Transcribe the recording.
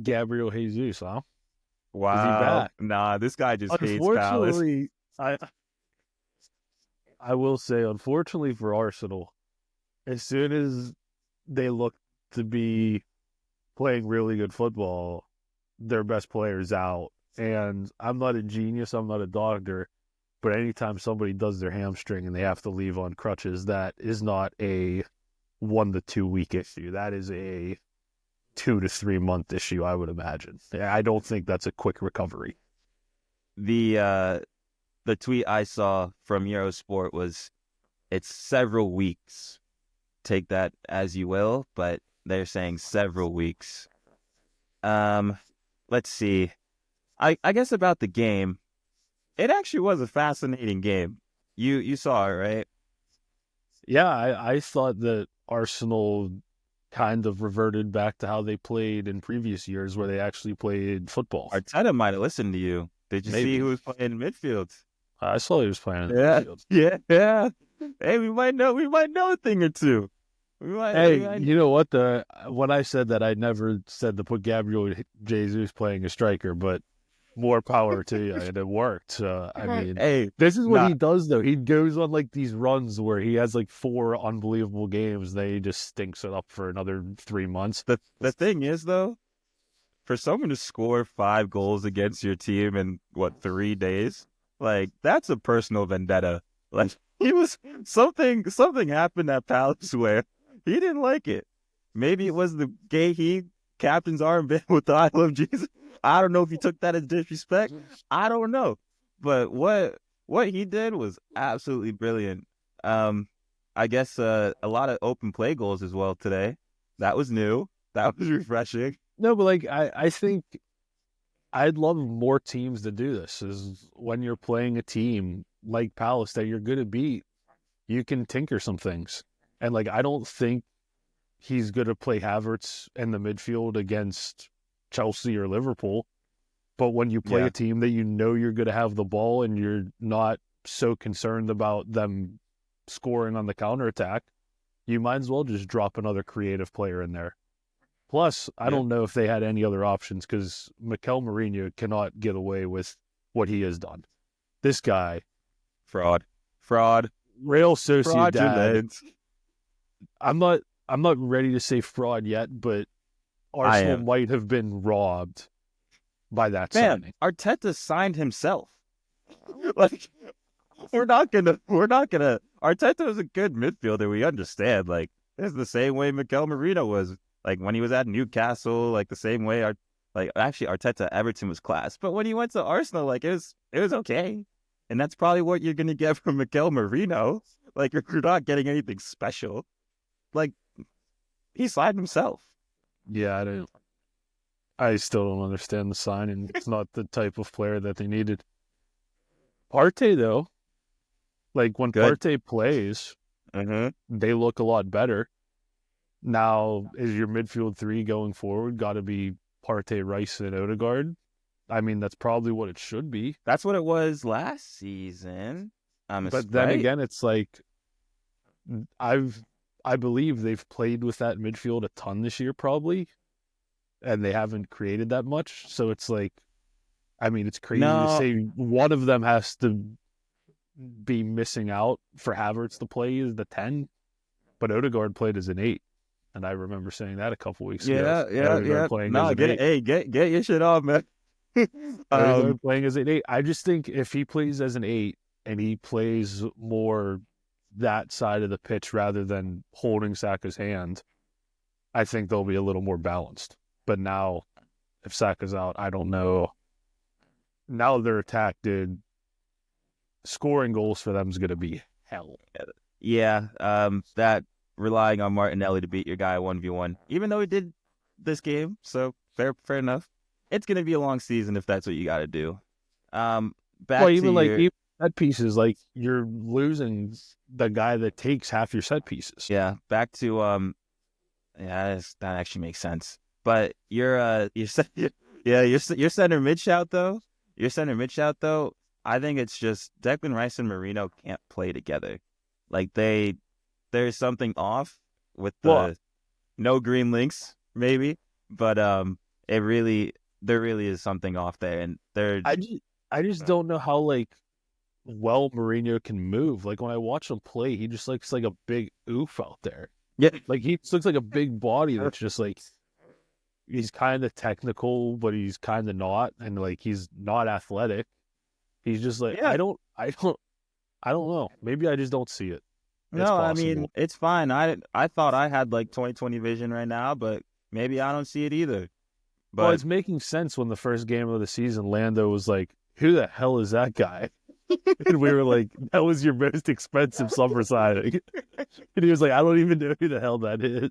Gabriel Jesus, huh? Is he Wow. back? Nah, this guy just hates Palace. Unfortunately, I will say, unfortunately for Arsenal, as soon as they look to be playing really good football, their best player's out. And I'm not a genius, I'm not a doctor, but anytime somebody does their hamstring and they have to leave on crutches, that is not a 1 to 2 week issue. That is a 2 to 3 month issue, I would imagine. I don't think that's a quick recovery. The uh the tweet I saw from Eurosport was it's several weeks. Take that as you will, but they're saying several weeks. Um, let's see. I guess about the game, it actually was a fascinating game. You saw it, right? Yeah, I thought that Arsenal kind of reverted back to how they played in previous years where they actually played football. Arteta might have listened to you. Did you see who Maybe. was playing in midfield? I saw he was playing in the Yeah, midfield. yeah. Hey, we might know a thing or two. Hey, We might. you know what? When I said that, I never said to put Gabriel Jesus playing a striker, but more power to you, and it worked. I mean, Hey, this is what nah. he does, though. He goes on like these runs where he has like 4 unbelievable games. Then he just stinks it up for another 3 months. The thing is though, for someone to score 5 goals against your team in what 3 days, like that's a personal vendetta. Like he was something happened at Palace where he didn't like it. Maybe it was the gay he captain's armband with the I love Jesus. I don't know if he took that as disrespect. I don't know, but what he did was absolutely brilliant. Um, I guess a lot of open play goals as well today. That was new. That was refreshing. No, but like I think I'd love more teams to do this. Is when you're playing a team like Palace that you're going to beat, you can tinker some things. And like I don't think he's going to play Havertz in the midfield against Chelsea or Liverpool. But when you play a Yeah. team that you know you're going to have the ball and you're not so concerned about them scoring on the counterattack, you might as well just drop another creative player in there. Plus, I Yeah. don't know if they had any other options because Mikel Mourinho cannot get away with what he has done. This guy, Fraud. Fraud. Real Sociedad, Fraudulent. I'm not I'm not ready to say fraud yet, but I Arsenal am. might have been robbed by that Man, signing. Arteta signed himself. Like we're not gonna Arteta is a good midfielder, we understand. Like it's the same way Mikel Marino was. Like when he was at Newcastle, like the same way like actually Arteta at Everton was class. But when he went to Arsenal, like it was okay. And that's probably what you're gonna get from Mikel Marino. Like you're not getting anything special. Like he signed himself. Yeah, I still don't understand the signing. It's not the type of player that they needed. Partey though, like when Good. Partey plays, Mm-hmm. they look a lot better. Now, is your midfield three going forward got to be Partey, Rice, and Odegaard? I mean, that's probably what it should be. That's what it was last season. But then Right? again, it's like I've I believe they've played with that midfield a ton this year, probably, and they haven't created that much. So it's like, I mean, it's crazy to No, say one of them has to be missing out for Havertz to play as the 10, but Odegaard played as an 8. And I remember saying that a couple weeks ago. yeah, yeah, Odegaard yeah. playing as No, an 8. get your shit off, man. um, Odegaard playing as an 8. I just think if he plays as an 8 and he plays more that side of the pitch rather than holding Saka's hand, I think they'll be a little more balanced. But now, if Saka's out, I don't know. Now their attack, dude, scoring goals for them is going to be hell. yeah, that relying on Martinelli to beat your guy 1v1, even though he did this game, so fair enough. It's gonna be a long season if that's what you got to do. Well, Back to even like your even set pieces, like you're losing the guy that takes half your set pieces. yeah, back to that actually makes sense. But your center mid shout though, your center mid shout though, I think it's just Declan Rice and Marino can't play together. Like there's something off with Well, the no green links maybe, but there really is something off there, and they're I just, I just don't know how like well Mourinho can move. Like when I watch him play, he just looks like a big oof out there. yeah. Like he just looks like a big body that's just like he's kind of technical, but he's kind of not, and like he's not athletic. He's just like Yeah. I don't know. Maybe I just don't see it. It's No, I mean possible. it's fine. I thought I had like 2020 vision right now, but maybe I don't see it either. Well, But it's making sense when the first game of the season, Lando was like, "Who the hell is that guy?" And we were like, "That was your most expensive summer signing." And he was like, "I don't even know who the hell that is."